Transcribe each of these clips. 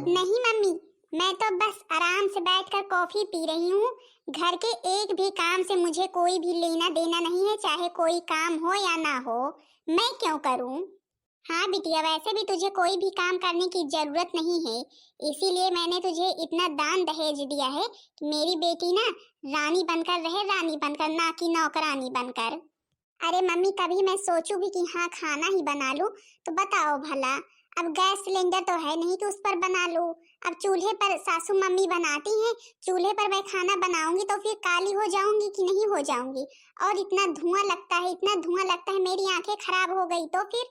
नहीं मम्मी, मैं तो बस आराम से बैठकर कॉफी पी रही हूँ। घर के एक भी काम से मुझे कोई भी लेना देना नहीं है, चाहे कोई काम हो या ना हो। मैं क्यों करूँ? हाँ बिटिया, वैसे भी तुझे कोई भी काम करने की जरूरत नहीं है, इसीलिए मैंने तुझे इतना दान दहेज दिया है कि मेरी बेटी ना रानी बनकर रहे, रानी बनकर, ना कि नौकरानी बनकर। अरे मम्मी, कभी मैं सोचूं भी कि हाँ खाना ही बना लूं, तो बताओ भला, अब गैस सिलेंडर तो है नहीं कि उस पर बना लूं। अब चूल्हे पर सासू मम्मी बनाती हैं, चूल्हे पर मैं खाना बनाऊंगी तो फिर काली हो जाऊंगी कि नहीं हो जाऊंगी? और इतना धुआं लगता है, इतना धुआं लगता है, मेरी आंखें खराब हो गई तो फिर।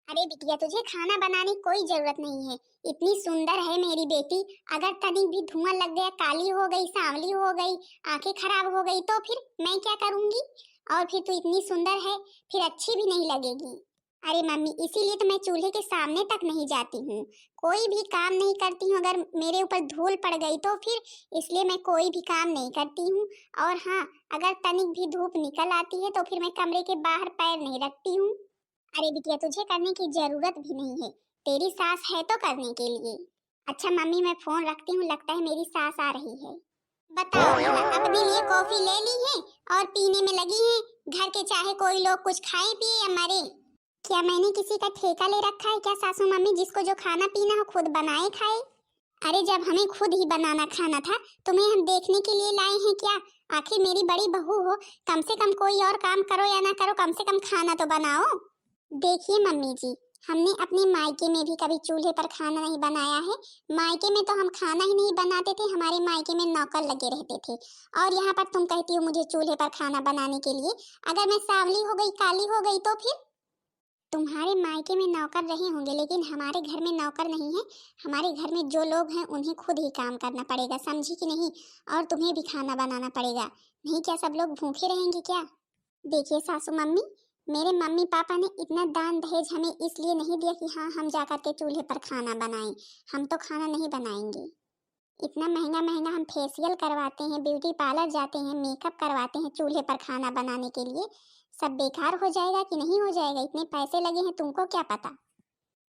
अरे बिटिया, तुझे खाना बनाने की कोई जरूरत नहीं है, इतनी सुंदर है मेरी बेटी। अगर तनिक भी धुआं लग गया, काली हो गई, सांवली हो गई, आंखें खराब हो गई तो फिर मैं क्या करूंगी? और फिर तू इतनी सुंदर है, फिर अच्छी भी नहीं लगेगी। अरे मम्मी, इसीलिए तो मैं चूल्हे के सामने तक नहीं जाती हूँ, कोई भी काम नहीं करती हूँ। अगर मेरे ऊपर धूल पड़ गई तो फिर, इसलिए मैं कोई भी काम नहीं करती हूँ। और हाँ, अगर तनिक भी धूप निकल आती है तो फिर मैं कमरे के बाहर पैर नहीं रखती हूँ। अरे बिटिया, तुझे करने की जरूरत भी नहीं है, तेरी सास है तो करने के लिए। अच्छा मम्मी, मैं फोन रखती हूँ, लगता है मेरी सास आ रही है। बताओ भला, अपने लिए कॉफी ले ली है और पीने में लगी है। घर के चाहे कोई लोग कुछ खाए पिए या मरे, क्या मैंने किसी का ठेका ले रखा है क्या सासू मम्मी, जिसको जो खाना पीना हो खुद बनाए खाए? अरे जब हमें खुद ही बनाना खाना था, तुम्हें हम देखने के लिए लाए हैं क्या? आखिर मेरी बड़ी बहू हो, कम से कम कोई और काम करो या ना करो, कम से कम खाना तो बनाओ। देखिए मम्मी जी, हमने अपने मायके में भी कभी चूल्हे पर खाना नहीं बनाया है। मायके में तो हम खाना ही नहीं बनाते थे, हमारे मायके में नौकर लगे रहते थे। और यहाँ पर तुम कहती हो मुझे चूल्हे पर खाना बनाने के लिए। अगर मैं सांवली हो गई, काली हो गई तो फिर? तुम्हारे मायके में नौकर रहे होंगे, लेकिन हमारे घर में नौकर नहीं है। हमारे घर में जो लोग हैं उन्हें खुद ही काम करना पड़ेगा, समझी कि नहीं? और तुम्हें भी खाना बनाना पड़ेगा, नहीं क्या सब लोग भूखे रहेंगे क्या? देखिए सासू मम्मी, मेरे मम्मी पापा ने इतना दान दहेज हमें इसलिए नहीं दिया कि हाँ हम जाकर के चूल्हे पर खाना बनाएं। हम तो खाना नहीं बनाएंगे। इतना महंगा महंगा हम फेशियल करवाते हैं, ब्यूटी पार्लर जाते हैं, मेकअप करवाते हैं चूल्हे पर खाना बनाने के लिए। सब बेकार हो जाएगा कि नहीं हो जाएगा? इतने पैसे लगे हैं, तुमको क्या पता?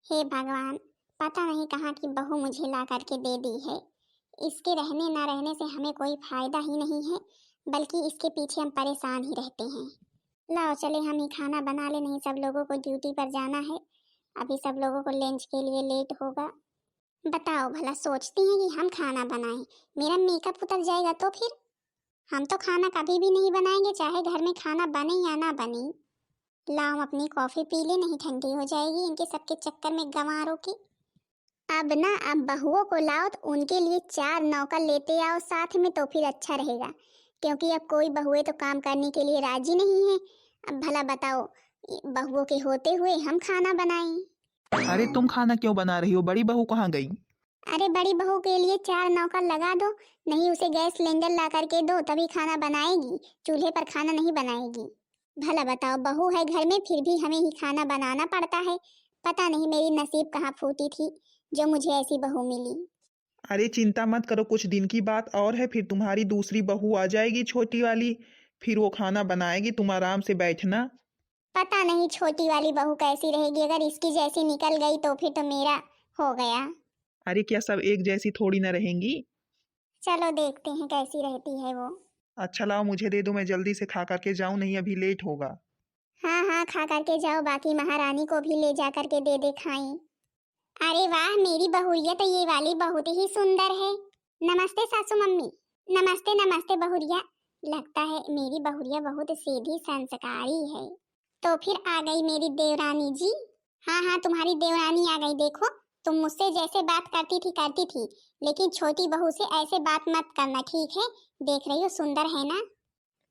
हे भगवान, पता नहीं कहाँ की बहू मुझे ला करके दे दी है। इसके रहने ना रहने से हमें कोई फायदा ही नहीं है, बल्कि इसके पीछे हम परेशान ही रहते हैं। लाओ चले हम ही खाना बना ले, नहीं सब लोगों को ड्यूटी पर जाना है। अभी सब लोगों को लंच के लिए लेट होगा। बताओ भला, सोचती हैं कि हम खाना बनाएं, मेरा मेकअप उतर जाएगा तो फिर? हम तो खाना कभी भी नहीं बनाएंगे, चाहे घर में खाना बने या ना बने। लाओ अपनी कॉफी पी ले, नहीं ठंडी हो जाएगी इनके सबके चक्कर में गंवारों की। अब ना, अब बहुओं को लाओ तो उनके लिए 4 नौकर लेते आओ साथ में, तो फिर अच्छा रहेगा। क्योंकि अब कोई बहुएं तो काम करने के लिए राजी नहीं है। अब भला बताओ, बहुओं के होते हुए हम खाना बनाएं? अरे तुम खाना क्यों बना रही हो? बड़ी बहू कहाँ गई? अरे बड़ी बहू के लिए 4 नौकर लगा दो, नहीं उसे गैस सिलेंडर ला करके दो, तभी खाना बनाएगी, चूल्हे पर खाना नहीं बनाएगी। भला बताओ, बहू है घर में फिर भी हमें ही खाना बनाना पड़ता है। पता नहीं मेरी नसीब कहाँ फूटी थी जो मुझे ऐसी बहू मिली। अरे चिंता मत करो, कुछ दिन की बात और है, फिर तुम्हारी दूसरी बहू आ जाएगी, छोटी वाली। फिर वो खाना बनाएगी, तुम आराम से बैठना। पता नहीं छोटी वाली बहू कैसी रहेगी, अगर इसकी जैसी निकल गई तो फिर तो मेरा हो गया। अरे क्या सब एक जैसी थोड़ी ना रहेंगी? चलो देखते हैं कैसी रहती है वो। अच्छा लाओ मुझे दे दो, मैं जल्दी से खा करके जाऊं, नहीं अभी लेट होगा। हाँ हाँ, खा करके जाओ, बाकी महारानी को भी ले जा करके दे खाएं। अरे वाह, मेरी बहुरिया तो ये वाली बहुत ही सुंदर है। नमस्ते सासू मम्मी। नमस्ते नमस्ते बहुरिया। लगता है मेरी बहुरिया बहुत सीधी संस्कारी है। तो फिर आ गई मेरी देवरानी जी। हाँ हाँ, तुम्हारी देवरानी आ गई। देखो, तुम मुझसे जैसे बात करती थी, लेकिन छोटी बहू से ऐसे बात मत करना, ठीक है? देख रही हो सुंदर है ना?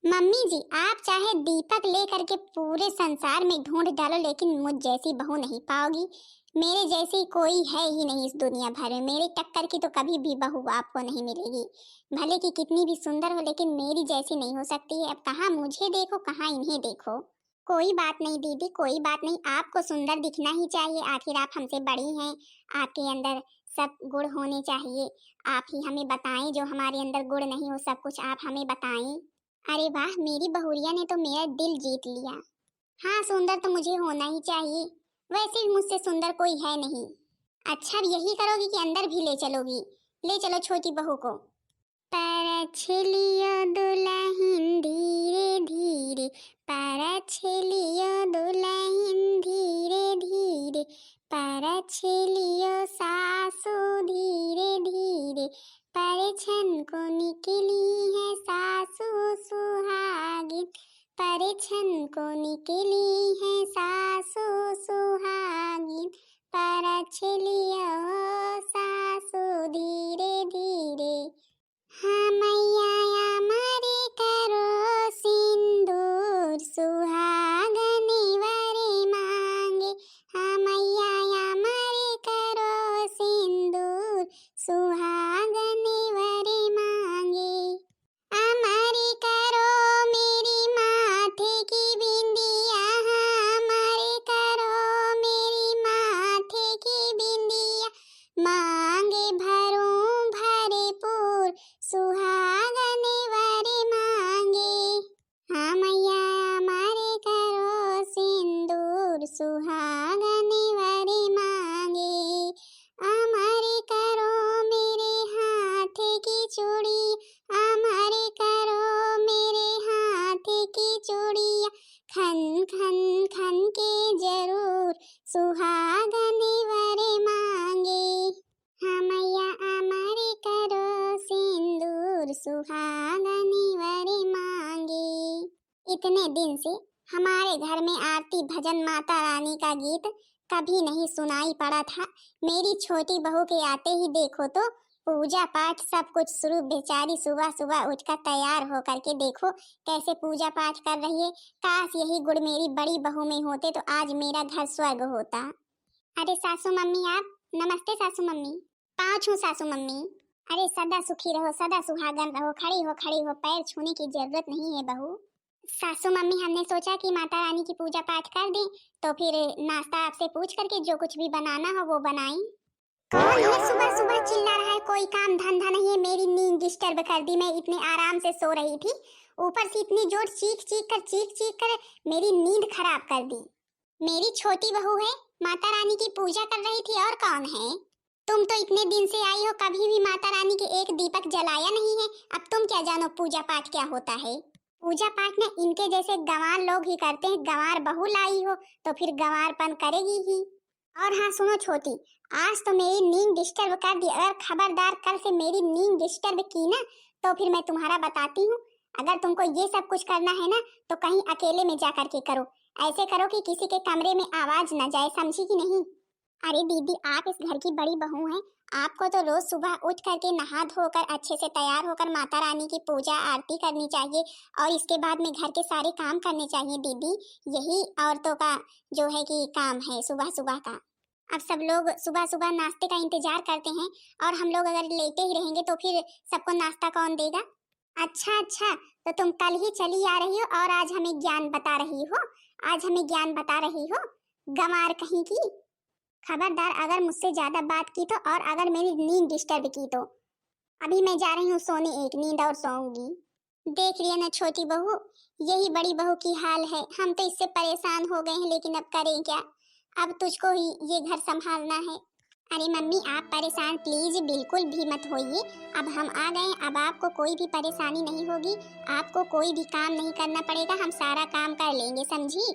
मम्मी जी, आप चाहे दीपक ले करके पूरे संसार में ढूंढ डालो, लेकिन मुझ जैसी बहू नहीं पाओगी। मेरे जैसी कोई है ही नहीं इस दुनिया भर में, मेरे टक्कर की तो कभी भी बहू आपको नहीं मिलेगी। भले कि कितनी भी सुंदर हो, लेकिन मेरी जैसी नहीं हो सकती है। अब कहाँ मुझे देखो, कहाँ इन्हें देखो। कोई बात नहीं दीदी, कोई बात नहीं, आपको सुंदर दिखना ही चाहिए, आखिर आप हमसे बड़ी हैं। आपके अंदर सब गुण होने चाहिए। आप ही हमें बताएं, जो हमारे अंदर गुण नहीं हो सब कुछ आप हमें बताएं। अरे वाह, मेरी बहुरिया ने तो मेरा दिल जीत लिया। हाँ, सुंदर तो मुझे होना ही चाहिए, वैसे भी मुझसे सुंदर कोई है नहीं। अच्छा, अब यही करोगी कि अंदर भी ले चलोगी? ले चलो छोटी बहू को। पर छलियो दुल्हन धीरे धीरे, पर छलियो दुल्हन धीरे धीरे, पर छलियो सासू धीरे धीरे, परिछन को निकली है सासू सुहागिन, परिछन को निकली है सासू सुहागिन, पर छलियो सासू धीरे धीरे। हाँ मैया मारे करो सिंदूर, सुहागन वरे मांगे। हाँ मैया मारे करो सिंदूर, सुहागन वरे मांगे। हमारे करो मेरी माथे की बिंदिया, हमारे करो मेरी माथे की बिंदिया, मांगे भरूं भरपूर, सुहागन वरे मांगे। हाँ मैया हमारे करो सिंदूर, सुहागन वरे मांगे। हमारे करो मेरे हाथ की चूड़ी, हमारे करो मेरे हाथ की चूड़िया, खन खन खन के जरूर, सुहागन वरे मांगे। हाँ मैया हमारे करो सिंदूर, सुहागन वरे मांगे। इतने दिन से हमारे घर में आरती भजन माता रानी का गीत कभी नहीं सुनाई पड़ा था। मेरी छोटी बहू के आते ही देखो तो पूजा पाठ सब कुछ शुरू। बेचारी सुबह सुबह उठकर तैयार होकर के देखो कैसे पूजा पाठ कर रही है। काश यही गुण मेरी बड़ी बहू में होते तो आज मेरा घर स्वर्ग होता। अरे सासू मम्मी आप, नमस्ते सासू मम्मी। पाँव छू सासू मम्मी। अरे सदा सुखी रहो, सदा सुहागन रहो, खड़ी हो, पैर छूने की जरूरत नहीं है बहू। सासू मम्मी हमने सोचा कि माता रानी की पूजा पाठ कर दें, तो फिर नाश्ता आपसे पूछ करके जो कुछ भी बनाना हो वो बनाई। कौन है सुबह सुबह चिल्ला रहा है? कोई काम धंधा नहीं है। मेरी नींद डिस्टर्ब कर दी। मैं इतने आराम से सो रही थी, ऊपर से इतनी जोर चीख कर मेरी नींद खराब कर दी। मेरी छोटी बहू है, माता रानी की पूजा कर रही थी, और कौन है? तुम तो इतने दिन से आई हो, कभी भी माता रानी के एक दीपक जलाया नहीं है। अब तुम क्या जानो पूजा पाठ क्या होता है? पूजा पाठ ना इनके जैसे गंवार लोग ही करते हैं। गंवार बहू लाई हो तो फिर गंवारपन करेगी ही। और हाँ सुनो छोटी, आज तो मेरी नींद डिस्टर्ब कर दी। अगर खबरदार कल से मेरी नींद डिस्टर्ब की ना तो फिर मैं तुम्हारा बताती हूँ। अगर तुमको ये सब कुछ करना है ना तो कहीं अकेले में जा करके करो। ऐसे करो कि किसी के कमरे में आवाज ना जाए, समझी कि नहीं? अरे दीदी, आप इस घर की बड़ी बहू हैं, आपको तो रोज सुबह उठ करके नहा धोकर अच्छे से तैयार होकर माता रानी की पूजा आरती करनी चाहिए और इसके बाद में घर के सारे काम करने चाहिए दीदी। यही औरतों का जो है कि काम है सुबह सुबह का। अब सब लोग सुबह सुबह नाश्ते का इंतजार करते हैं और हम लोग अगर लेटे ही रहेंगे तो फिर सबको नाश्ता कौन देगा? अच्छा अच्छा, तो तुम कल ही चली आ रही हो और आज हमें ज्ञान बता रही हो? आज हमें ज्ञान बता रही हो, गंवार कहीं की। खबरदार अगर मुझसे ज्यादा बात की तो, और अगर मेरी नींद डिस्टर्ब की तो अभी मैं जा रही हूँ सोने, एक नींद और सोऊंगी। देख लिया ना छोटी बहू, यही बड़ी बहू की हाल है। हम तो इससे परेशान हो गए हैं, लेकिन अब करें क्या? अब तुझको ही ये घर संभालना है। अरे मम्मी आप परेशान प्लीज बिल्कुल भी मत होइए। अब हम आ गए, अब आपको कोई भी परेशानी नहीं होगी। आपको कोई भी काम नहीं करना पड़ेगा, हम सारा काम कर लेंगे, समझी?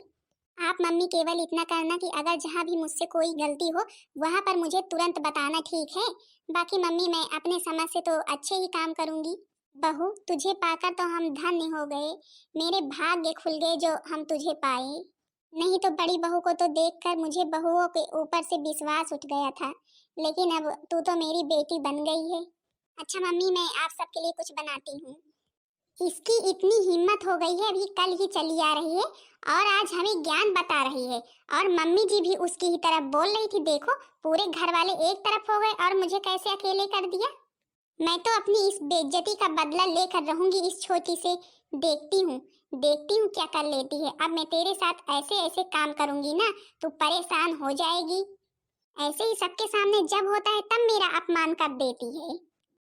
आप मम्मी केवल इतना करना कि अगर जहाँ भी मुझसे कोई गलती हो वहाँ पर मुझे तुरंत बताना, ठीक है? बाकी मम्मी मैं अपने समझ से तो अच्छे ही काम करूँगी। बहू तुझे पाकर तो हम धन्य हो गए, मेरे भाग्य खुल गए जो हम तुझे पाए। नहीं तो बड़ी बहू को तो देखकर मुझे बहुओं के ऊपर से विश्वास उठ गया था, लेकिन अब तू तो मेरी बेटी बन गई है। अच्छा मम्मी मैं आप सबके लिए कुछ बनाती हूँ। इसकी इतनी हिम्मत हो गई है, अभी कल ही चली आ रही है और आज हमें ज्ञान बता रही है। और मम्मी जी भी उसकी ही तरफ बोल रही थी। देखो पूरे घर वाले एक तरफ हो गए और मुझे कैसे अकेले कर दिया। मैं तो अपनी इस बेइज्जती का बदला लेकर रहूंगी इस छोटी से। देखती हूँ क्या कर लेती है। अब मैं तेरे साथ ऐसे ऐसे काम करूंगी ना, तू परेशान हो जाएगी। ऐसे ही सबके सामने जब होता है तब मेरा अपमान कर देती है।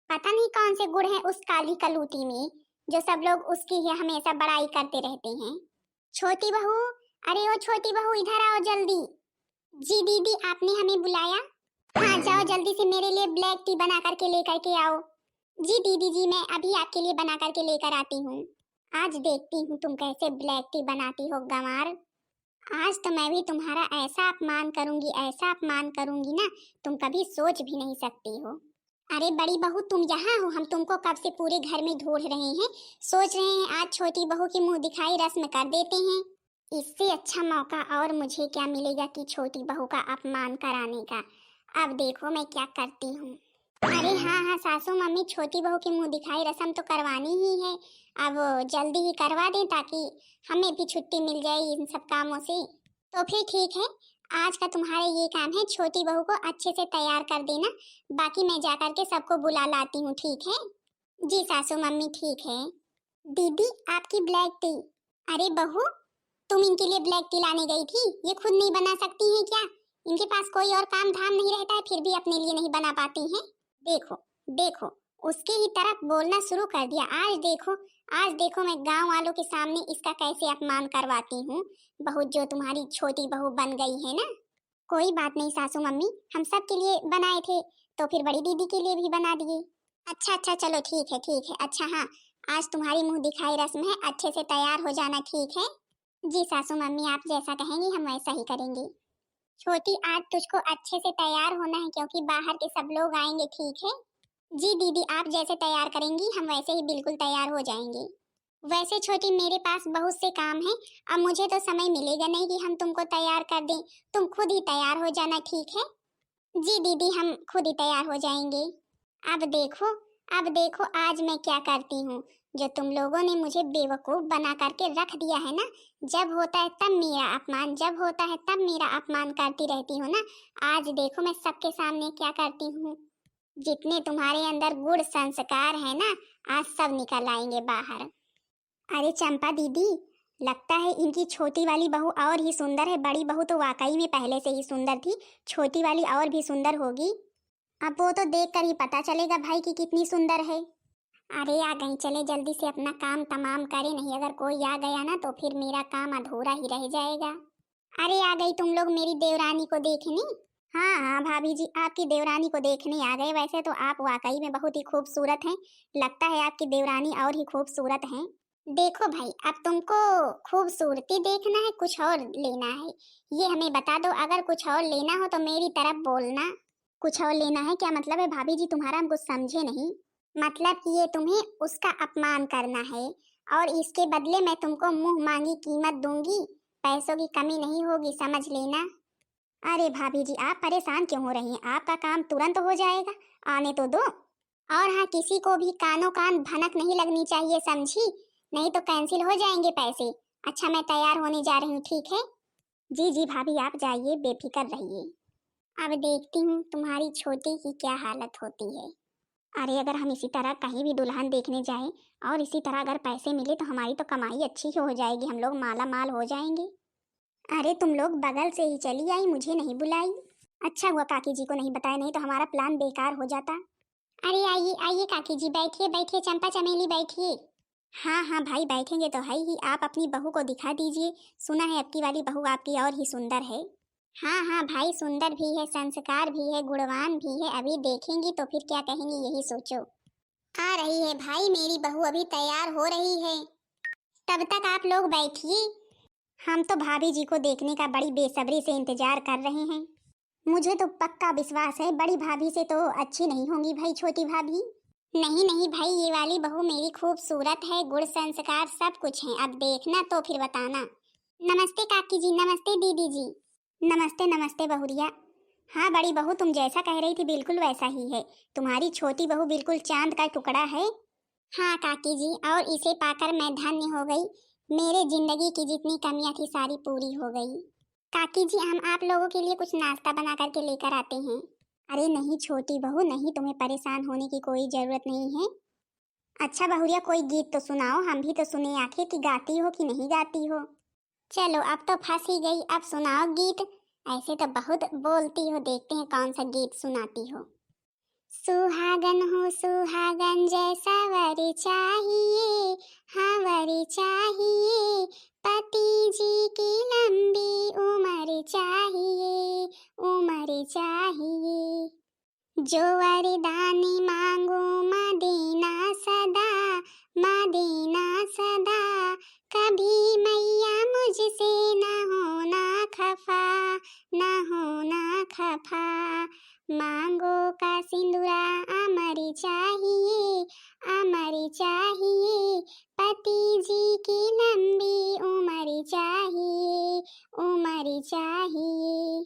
पता नहीं कौन से गुण है उस काली कलूटी में जो सब लोग उसकी ही हमेशा बड़ाई करते रहते हैं। छोटी बहू, अरे ओ छोटी बहू इधर आओ जल्दी। जी दीदी आपने हमें बुलाया? हाँ जाओ जल्दी से मेरे लिए ब्लैक टी बना करके लेकर के आओ। जी दीदी जी, मैं अभी आपके लिए बना करके लेकर आती हूँ। आज देखती हूँ तुम कैसे ब्लैक टी बनाती हो गंवार। आज तो मैं भी तुम्हारा ऐसा अपमान करूंगी, ऐसा अपमान करूंगी ना, तुम कभी सोच भी नहीं सकती हो। अरे बड़ी बहू तुम यहाँ हो, हम तुमको कब से पूरे घर में ढूंढ रहे हैं। सोच रहे हैं आज छोटी बहू की मुंह दिखाई रस्म कर देते हैं। इससे अच्छा मौका और मुझे क्या मिलेगा कि छोटी बहू का अपमान कराने का। अब देखो मैं क्या करती हूँ। अरे हाँ हाँ सासू मम्मी, छोटी बहू की मुंह दिखाई रस्म तो करवानी ही है। अब जल्दी ही करवा दें ताकि हमें भी छुट्टी मिल जाए इन सब कामों से। तो फिर ठीक है, आज का तुम्हारा ये काम है, छोटी बहू को अच्छे से तैयार कर देना। बाकी मैं जा करके सबको बुला लाती हूँ, ठीक है। जी सासू मम्मी ठीक है। दीदी आपकी ब्लैक टी। अरे बहू, तुम इनके लिए ब्लैक टी लाने गई थी, ये खुद नहीं बना सकती हैं क्या? इनके पास कोई और काम धाम नहीं रहता है, फिर भी अपने लिए नहीं बना पाती हैं। देखो देखो, उसके ही तरफ बोलना शुरू कर दिया। आज देखो मैं गांव वालों के सामने इसका कैसे अपमान करवाती हूँ। बहू जो तुम्हारी छोटी बहू बन गई है ना। कोई बात नहीं सासू मम्मी, हम सब के लिए बनाए थे तो फिर बड़ी दीदी के लिए भी बना दिए। अच्छा अच्छा चलो ठीक है ठीक है। अच्छा हाँ, आज तुम्हारी मुंह दिखाई रस्म है, अच्छे से तैयार हो जाना, ठीक है। जी सासू मम्मी, आप जैसा कहेंगी हम वैसा ही करेंगे। छोटी आज तुझको अच्छे से तैयार होना है क्योंकि बाहर के सब लोग आएंगे, ठीक है। जी दीदी, आप जैसे तैयार करेंगी हम वैसे ही बिल्कुल तैयार हो जाएंगे। वैसे छोटी मेरे पास बहुत से काम है, अब मुझे तो समय मिलेगा नहीं कि हम तुमको तैयार कर दें। तुम खुद ही तैयार हो जाना, ठीक है। जी दीदी, हम खुद ही तैयार हो जाएंगे। अब देखो, अब देखो आज मैं क्या करती हूँ। जो तुम लोगों ने मुझे बेवकूफ बना करके रख दिया है ना, जब होता है तब मेरा अपमान, जब होता है तब मेरा अपमान करती रहती हो ना। आज देखो मैं सबके सामने क्या करती हूँ। जितने तुम्हारे अंदर गुण संस्कार है ना, आज सब निकल आएंगे बाहर। अरे चंपा दीदी, लगता है इनकी छोटी वाली बहू और ही सुंदर है। बड़ी बहू तो वाकई में पहले से ही सुंदर थी, छोटी वाली और भी सुंदर होगी। अब वो तो देख कर ही पता चलेगा भाई कि कितनी सुंदर है। अरे आ गई, चले जल्दी से अपना काम तमाम करें, नहीं अगर कोई आ गया ना तो फिर मेरा काम अधूरा ही रह जाएगा। अरे आ गई तुम लोग मेरी देवरानी को देखने। हाँ हाँ भाभी जी, आपकी देवरानी को देखने आ गए। वैसे तो आप वाकई में बहुत ही खूबसूरत हैं, लगता है आपकी देवरानी और ही खूबसूरत हैं। देखो भाई, अब तुमको खूबसूरती देखना है कुछ और लेना है, ये हमें बता दो। अगर कुछ और लेना हो तो मेरी तरफ बोलना। कुछ और लेना है क्या मतलब है भाभी जी तुम्हारा, हम कुछ समझे नहीं। मतलब कि ये तुम्हें उसका अपमान करना है और इसके बदले मैं तुमको मुंह मांगी कीमत दूंगी। पैसों की कमी नहीं होगी, समझ लेना। अरे भाभी जी आप परेशान क्यों हो रही हैं, आपका काम तुरंत हो जाएगा, आने तो दो। और हाँ, किसी को भी कानों कान भनक नहीं लगनी चाहिए, समझी? नहीं तो कैंसिल हो जाएंगे पैसे। अच्छा मैं तैयार होने जा रही हूँ, ठीक है। जी जी भाभी आप जाइए, बेफिक्र रहिए। अब देखती हूँ तुम्हारी छोटी की क्या हालत होती है। अरे अगर हम इसी तरह कहीं भी दुल्हन देखने जाएं और इसी तरह अगर पैसे मिले तो हमारी तो कमाई अच्छी ही हो जाएगी, हम लोग माला माल हो जाएंगे। अरे तुम लोग बगल से ही चली आई, मुझे नहीं बुलाई। अच्छा हुआ काकी जी को नहीं बताया, नहीं तो हमारा प्लान बेकार हो जाता। अरे आइए आइए काकी जी, बैठिए बैठिए, चंपा चमेली बैठिए। हाँ हाँ भाई बैठेंगे तो है ही, आप अपनी बहू को दिखा दीजिए। सुना है आपकी वाली बहू आपकी और ही सुंदर है। हाँ हाँ भाई, सुंदर भी है, संस्कार भी है, गुणवान भी है। अभी देखेंगी तो फिर क्या कहेंगी, यही सोचो। आ रही है भाई मेरी बहू, अभी तैयार हो रही है, तब तक आप लोग बैठिए। हम तो भाभी जी को देखने का बड़ी बेसब्री से इंतजार कर रहे हैं। मुझे तो पक्का विश्वास है बड़ी भाभी से तो अच्छी नहीं होंगी भाई छोटी भाभी। नहीं नहीं भाई, ये वाली बहू मेरी खूबसूरत है, गुण संस्कार सब कुछ है, अब देखना तो फिर बताना। नमस्ते काकी जी, नमस्ते दीदी जी। नमस्ते नमस्ते बहुरिया। हाँ बड़ी बहू, तुम जैसा कह रही थी बिल्कुल वैसा ही है, तुम्हारी छोटी बहू बिल्कुल चांद का टुकड़ा है। हाँ काकी जी, और इसे पाकर मैं धन्य हो गई, मेरे जिंदगी की जितनी कमियां थी सारी पूरी हो गई। काकी जी हम आप लोगों के लिए कुछ नाश्ता बना करके लेकर आते हैं। अरे नहीं छोटी बहू नहीं, तुम्हें परेशान होने की कोई जरूरत नहीं है। अच्छा बहुरिया, कोई गीत तो सुनाओ, हम भी तो सुने आखिर कि गाती हो कि नहीं गाती हो। चलो अब तो फंस ही गई, अब सुनाओ गीत। ऐसे तो बहुत बोलती हो, देखते हैं कौन सा गीत सुनाती हो। सुहागन हो सुहागन जैसा वर चाहिए, हाँ वर चाहिए, पति जी की लंबी उम्र चाहिए, उम्र चाहिए। जो वरदान मांगो माँ देना सदा, माँ देना सदा। कभी मैया मुझसे ना होना खफा, ना होना खफा। मांगो का सिंदूरा अमर चाहिए, अमर चाहिए। पति जी की लंबी उम्र चाहिए, उम्र चाहिए।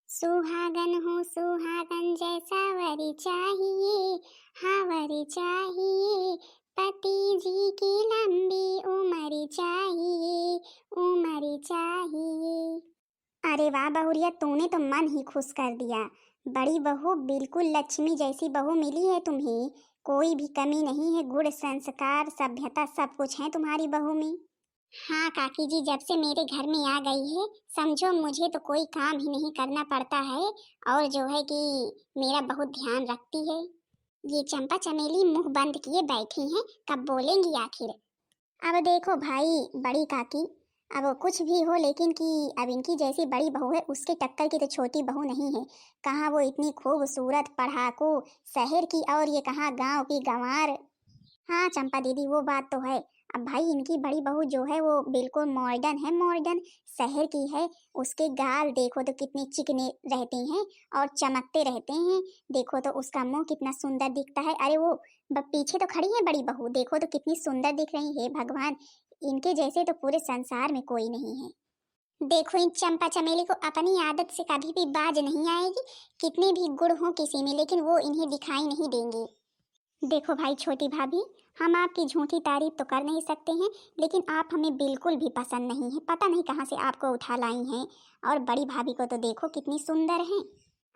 सुहागन हो सुहागन जैसा वर चाहिए, हाँ वर चाहिए। पति जी की लंबी उम्र चाहिए, उम्र चाहिए। अरे वाह बहुरिया, तूने तो मन ही खुश कर दिया। बड़ी बहू बिल्कुल लक्ष्मी जैसी बहू मिली है तुम्हें। कोई भी कमी नहीं है, गुण संस्कार सभ्यता सब कुछ है तुम्हारी बहू में। हाँ काकी जी, जब से मेरे घर में आ गई है समझो मुझे तो कोई काम ही नहीं करना पड़ता है। और जो है कि मेरा बहुत ध्यान रखती है। ये चंपा चमेली मुंह बंद किए बैठी हैं, कब बोलेंगी आखिर। अब देखो भाई बड़ी काकी, अब कुछ भी हो लेकिन कि अब इनकी जैसी बड़ी बहू है उसके टक्कर की तो छोटी बहू नहीं है। कहाँ वो इतनी खूबसूरत पढ़ाकू शहर की और ये कहाँ गांव की गंवार। हाँ चंपा दीदी वो बात तो है। अब भाई इनकी बड़ी बहू जो है वो बिल्कुल मॉडर्न है, मॉडर्न शहर की है। उसके गाल देखो तो कितने चिकने रहते हैं और चमकते रहते हैं। देखो तो उसका मुंह कितना सुंदर दिखता है। अरे वो पीछे तो खड़ी है बड़ी बहू, देखो तो कितनी सुंदर दिख रही है। भगवान, इनके जैसे तो पूरे संसार में कोई नहीं है। देखो इन चंपा चमेली को अपनी आदत से कभी भी बाज नहीं आएगी। कितने भी गुण हो किसी में लेकिन वो इन्हें दिखाई नहीं देंगे। देखो भाई छोटी भाभी, हम आपकी झूठी तारीफ तो कर नहीं सकते हैं लेकिन आप हमें बिल्कुल भी पसंद नहीं है। पता नहीं कहाँ से आपको उठा लाई हैं। और बड़ी भाभी को तो देखो कितनी सुंदर है।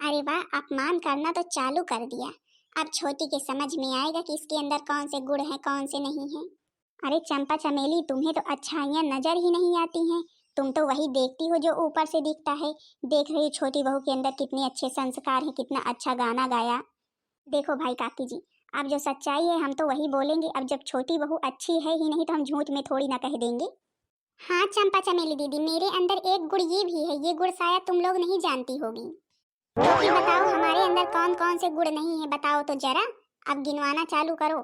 अरे वाह, अपमान करना तो चालू कर दिया। अब छोटी के समझ में आएगा कि इसके अंदर कौन से गुण हैं कौन से नहीं हैं। अरे चंपा चमेली, तुम्हें तो अच्छाइयाँ नजर ही नहीं आती हैं। तुम तो वही देखती हो जो ऊपर से दिखता है। देख रही हो छोटी बहू के अंदर कितने अच्छे संस्कार हैं, कितना अच्छा गाना गाया। देखो भाई काकी जी, अब जो सच्चाई है हम तो वही बोलेंगे। अब जब छोटी बहू अच्छी है ही नहीं तो हम झूठ में थोड़ी ना कह देंगे। हाँ चंपा चमेली दीदी, मेरे अंदर एक गुण ये भी है, ये गुण शायद तुम लोग नहीं जानती होगी। तो फिर बताओ हमारे अंदर कौन कौन से गुण नहीं है, बताओ तो जरा। अब गिनवाना चालू करो।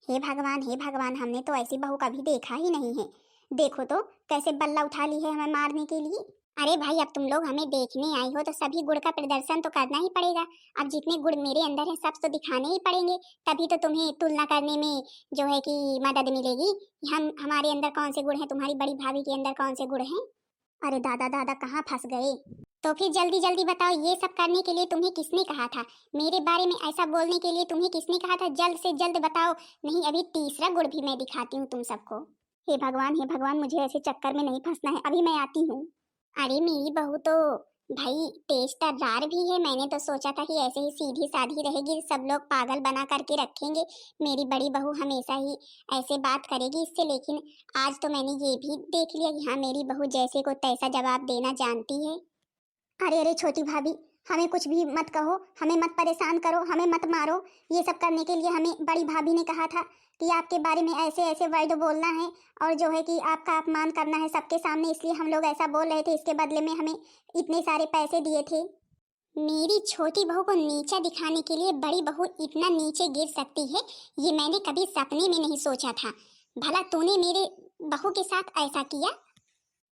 हे भगवान, हे भगवान, हमने तो ऐसी बहू कभी देखा ही नहीं है। देखो तो कैसे बल्ला उठा ली है हमें मारने के लिए। अरे भाई अब तुम लोग हमें देखने आई हो तो सभी गुण का प्रदर्शन तो करना ही पड़ेगा। अब जितने गुण मेरे अंदर है सब तो दिखाने ही पड़ेंगे, तभी तो तुम्हें तुलना करने में जो है कि मदद मिलेगी। हमारे अंदर कौन से गुण है, तुम्हारी बड़ी भाभी के अंदर कौन से गुण हैं। अरे दादा दादा कहाँ फंस गए। तो फिर जल्दी जल्दी बताओ, ये सब करने के लिए तुम्हें किसने कहा था, मेरे बारे में ऐसा बोलने के लिए तुम्हें किसने कहा था। जल्द से जल्द बताओ, नहीं अभी तीसरा गुण भी मैं दिखाती हूँ तुम सबको। हे भगवान, हे भगवान, मुझे ऐसे चक्कर में नहीं फंसना है, अभी मैं आती हूँ। अरे मेरी बहू तो भाई तेज तर्रार भी है। मैंने तो सोचा था कि ऐसे ही सीधी साधी रहेगी, सब लोग पागल बना करके रखेंगे। मेरी बड़ी बहू हमेशा ही ऐसे बात करेगी इससे, लेकिन आज तो मैंने ये भी देख लिया कि हाँ मेरी बहू जैसे को तैसा जवाब देना जानती है। अरे अरे छोटी भाभी, हमें कुछ भी मत कहो, हमें मत परेशान करो, हमें मत मारो। ये सब करने के लिए हमें बड़ी भाभी ने कहा था कि आपके बारे में ऐसे ऐसे वर्ड बोलना है और जो है कि आपका अपमान करना है सबके सामने, इसलिए हम लोग ऐसा बोल रहे थे। इसके बदले में हमें इतने सारे पैसे दिए थे। मेरी छोटी बहू को नीचा दिखाने के लिए बड़ी बहू इतना नीचे गिर सकती है, ये मैंने कभी सपने में नहीं सोचा था। भला तूने मेरे बहू के साथ ऐसा किया।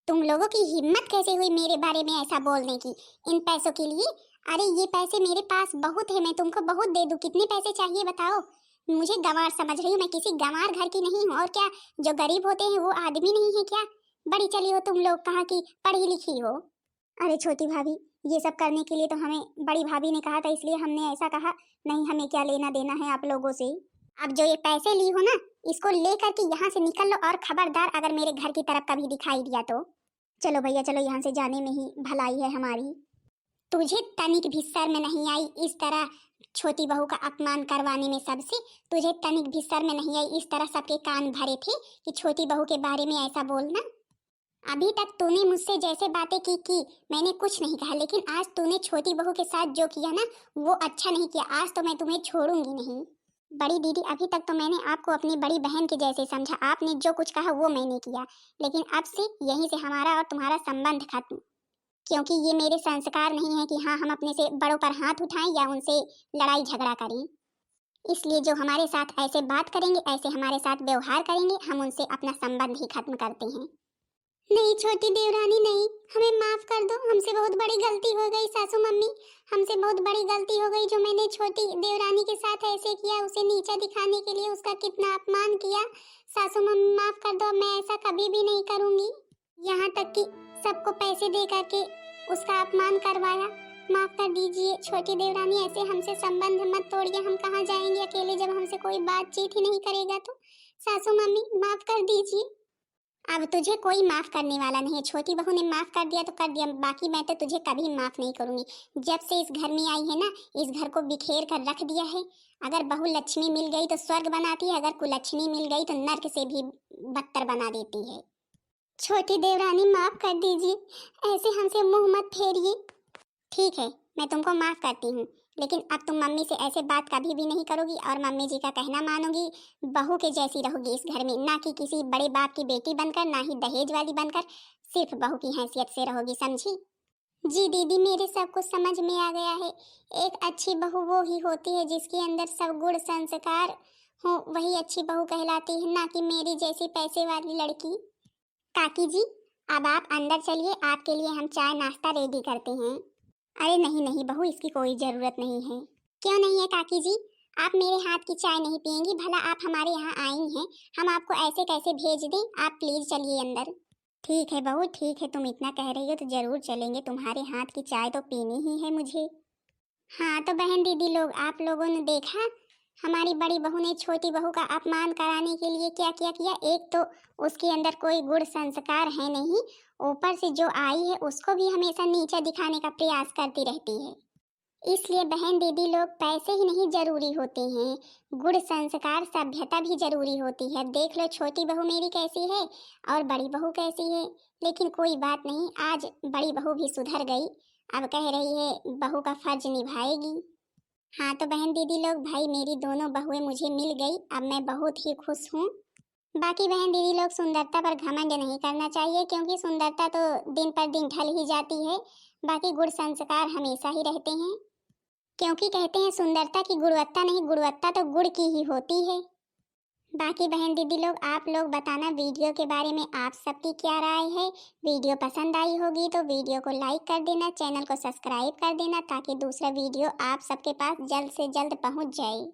तुम लोगों की हिम्मत कैसे हुई मेरे बारे में ऐसा बोलने की, इन पैसों के लिए। अरे ये पैसे मेरे पास बहुत है, मैं तुमको बहुत दे दूं। कितने पैसे चाहिए बताओ। मुझे गंवार समझ रही हो, मैं किसी गंवार घर की नहीं हूँ। और क्या जो गरीब होते हैं वो आदमी नहीं है क्या। बड़ी चली हो तुम लोग, कहाँ की पढ़ी लिखी हो। अरे छोटी भाभी, ये सब करने के लिए तो हमें बड़ी भाभी ने कहा था, इसलिए हमने ऐसा कहा। नहीं हमें क्या लेना देना है आप लोगों से। अब जो ये पैसे ली हो ना, इसको लेकर के यहाँ से निकल लो। और खबरदार अगर मेरे घर की तरफ कभी दिखाई दिया तो। चलो भैया चलो, यहाँ से जाने में ही भलाई है हमारी। तुझे तनिक भी शर्म नहीं आई इस तरह छोटी बहू का अपमान करवाने में सबसे। तुझे तनिक भी शर्म नहीं आई, इस तरह सबके कान भरे थे कि छोटी बहू के बारे में ऐसा बोलना। अभी तक तूने मुझसे जैसे बातें की मैंने कुछ नहीं कहा, लेकिन आज तूने छोटी बहू के साथ जो किया ना वो अच्छा नहीं किया। आज तो मैं तुम्हें छोड़ूंगी नहीं। बड़ी दीदी, अभी तक तो मैंने आपको अपनी बड़ी बहन के जैसे समझा, आपने जो कुछ कहा वो मैंने किया, लेकिन अब से यहीं से हमारा और तुम्हारा संबंध खत्म। क्योंकि ये मेरे संस्कार नहीं है कि हाँ हम अपने से बड़ों पर हाथ उठाएं या उनसे लड़ाई झगड़ा करें। इसलिए जो हमारे साथ ऐसे बात करेंगे, ऐसे हमारे साथ व्यवहार करेंगे, हम उनसे अपना संबंध ही खत्म करते हैं। नहीं छोटी देवरानी नहीं, हमें माफ कर दो, हमसे बहुत बड़ी गलती हो गई सासू मम्मी, हमसे बहुत बड़ी गलती हो गई जो मैंने छोटी देवरानी के साथ ऐसे किया, उसे नीचा दिखाने के लिए उसका कितना अपमान किया। सासू मम्मी माफ कर दो, मैं ऐसा कभी भी नहीं करूंगी। यहाँ तक कि सबको पैसे दे करके उसका अपमान करवाया। माफ कर दीजिए छोटी देवरानी, ऐसे हमसे संबंध मत तोड़िए, हम कहाँ जाएंगे अकेले जब हमसे कोई बातचीत ही नहीं करेगा तो। सासू मम्मी माफ कर दीजिए। अब तुझे कोई माफ करने वाला नहीं है, छोटी बहू ने माफ कर दिया तो कर दिया, बाकी मैं तो तुझे कभी माफ नहीं करूंगी। जब से इस घर में आई है ना, इस घर को बिखेर कर रख दिया है। अगर बहू लक्ष्मी मिल गई तो स्वर्ग बनाती है, अगर कुलक्ष्मी मिल गई तो नर्क से भी बदतर बना देती है। छोटी देवरानी माफ कर दीजिए, ऐसे हमसे मुंह मत फेरिए। ठीक है, मैं तुमको माफ करती हूँ, लेकिन अब तुम मम्मी से ऐसे बात कभी भी नहीं करोगी और मम्मी जी का कहना मानोगी। बहू के जैसी रहोगी इस घर में, ना कि किसी बड़े बाप की बेटी बनकर, ना ही दहेज वाली बनकर, सिर्फ बहू की हैसियत से रहोगी, समझी? जी दीदी, मेरे सब कुछ समझ में आ गया है। एक अच्छी बहू वो ही होती है जिसके अंदर सब गुण संस्कार हो, वही अच्छी बहू कहलाती है, ना कि मेरी जैसी पैसे वाली लड़की। काकी जी, अब आप अंदर चलिए, आपके लिए हम चाय नाश्ता रेडी करते हैं। अरे नहीं नहीं बहू, इसकी कोई ज़रूरत नहीं है। क्यों नहीं है काकी जी? आप मेरे हाथ की चाय नहीं पियेंगी? भला आप हमारे यहाँ आई हैं, हम आपको ऐसे कैसे भेज दें? आप प्लीज़ चलिए अंदर। ठीक है बहू, ठीक है, तुम इतना कह रही हो तो ज़रूर चलेंगे, तुम्हारे हाथ की चाय तो पीनी ही है मुझे। हाँ तो बहन दीदी लोग, आप लोगों ने देखा हमारी बड़ी बहू ने छोटी बहू का अपमान कराने के लिए क्या क्या किया। एक तो उसके अंदर कोई गुण संस्कार है नहीं, ऊपर से जो आई है उसको भी हमेशा नीचा दिखाने का प्रयास करती रहती है। इसलिए बहन दीदी लोग, पैसे ही नहीं जरूरी होते हैं, गुण संस्कार सभ्यता भी जरूरी होती है। देख लो छोटी बहू मेरी कैसी है और बड़ी बहू कैसी है। लेकिन कोई बात नहीं, आज बड़ी बहू भी सुधर गई, अब कह रही है बहू का फर्ज निभाएगी। हाँ तो बहन दीदी लोग, भाई मेरी दोनों बहुएं मुझे मिल गई, अब मैं बहुत ही खुश हूँ। बाकी बहन दीदी लोग, सुंदरता पर घमंड नहीं करना चाहिए, क्योंकि सुंदरता तो दिन पर दिन ढल ही जाती है, बाकी गुण संस्कार हमेशा ही रहते हैं। क्योंकि कहते हैं सुंदरता की गुणवत्ता नहीं, गुणवत्ता तो गुड़ की ही होती है। बाकी बहन दीदी लोग, आप लोग बताना वीडियो के बारे में आप सबकी क्या राय है। वीडियो पसंद आई होगी तो वीडियो को लाइक कर देना, चैनल को सब्सक्राइब कर देना, ताकि दूसरा वीडियो आप सबके पास जल्द से जल्द पहुंच जाए।